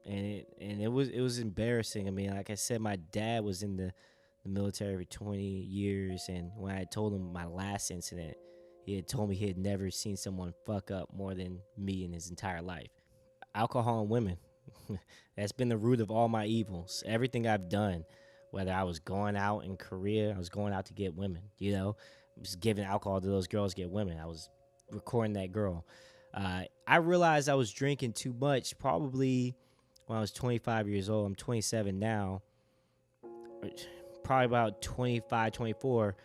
and it was embarrassing. I mean, like I said, my dad was in the military for 20 years, and when I told him my last incident, he had told me he had never seen someone fuck up more than me in his entire life. Alcohol and women. That's been the root of all my evils. Everything I've done, whether I was going out in Korea, I was going out to get women, just giving alcohol to those girls to get women. I was recording that girl. I realized I was drinking too much probably when I was 25 years old. I'm 27 now. Probably about 25, 24.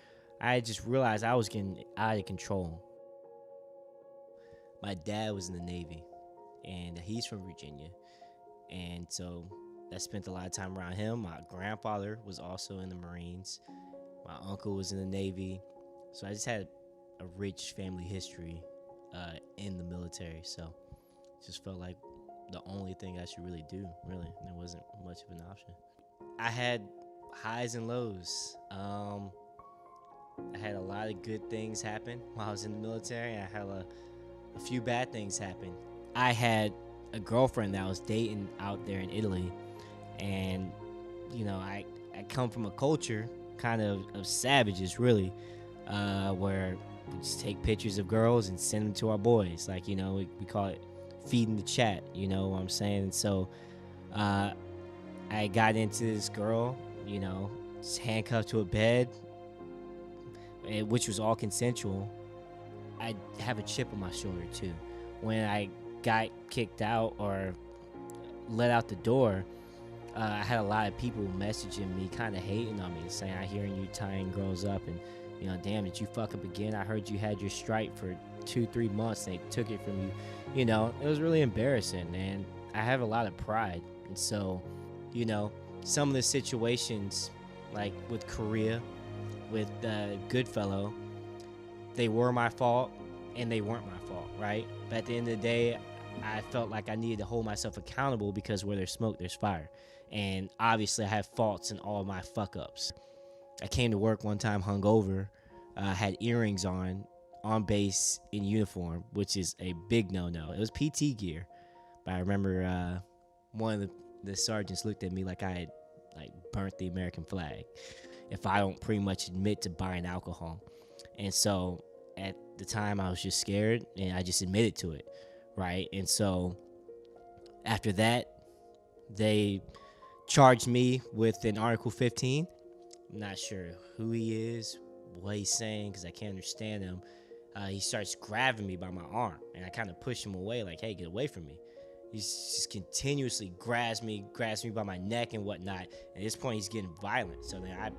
I just realized I was getting out of control. My dad was in the Navy, and he's from Virginia. And so I spent a lot of time around him. My grandfather was also in the Marines. My uncle was in the Navy. So I just had a rich family history in the military. So it just felt like the only thing I should really do, really. There wasn't much of an option. I had highs and lows. I had a lot of good things happen while I was in the military, and I had a few bad things happen. I had a girlfriend that I was dating out there in Italy, and I come from a culture kind of savages, really, where we just take pictures of girls and send them to our boys. Like, we call it feeding the chat, you know what I'm saying? And so I got into this girl, just handcuffed to a bed, which was all consensual. I have a chip on my shoulder, too. When I got kicked out or let out the door, I had a lot of people messaging me, kind of hating on me, saying, "I hearing you tying girls up, and damn, did you fuck up again? I heard you had your stripe for 2-3 months, and they took it from you." It was really embarrassing, and I have a lot of pride, and so, some of the situations, like with Korea, with Goodfellow, they were my fault, and they weren't my fault, right? But at the end of the day, I felt like I needed to hold myself accountable, because where there's smoke, there's fire. And obviously, I have faults in all my fuck-ups. I came to work one time hungover, had earrings on base in uniform, which is a big no-no. It was PT gear. But I remember one of the sergeants looked at me like I had burnt the American flag if I don't pretty much admit to buying alcohol. And so at the time, I was just scared, and I just admitted to it, right? And so after that, they charged me with an Article 15. I'm not sure who he is, what he's saying, because I can't understand him. He starts grabbing me by my arm, and I kind of push him away, like, "Hey, get away from me." He's just continuously grabs me by my neck and whatnot. At this point, he's getting violent. So then I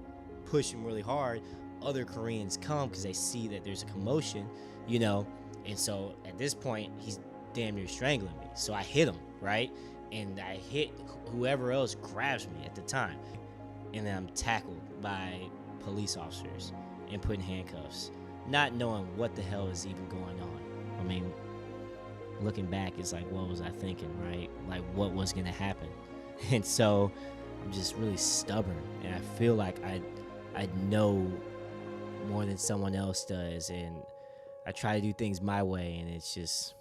push him really hard. Other Koreans come because they see that there's a commotion, And so at this point, he's damn near strangling me. So I hit him, right? And I hit whoever else grabs me at the time. And then I'm tackled by police officers and put in handcuffs, not knowing what the hell is even going on. I mean, looking back, it's like, what was I thinking, right? Like, what was going to happen? And so I'm just really stubborn, and I feel like I know more than someone else does, and I try to do things my way, and it's just,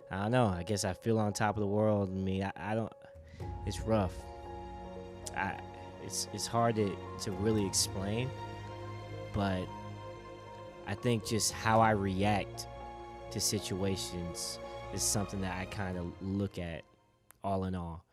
I don't know. I guess I feel on top of the world. I mean, I don't. It's rough. It's hard to really explain, but I think just how I react to situations is something that I kind of look at all in all.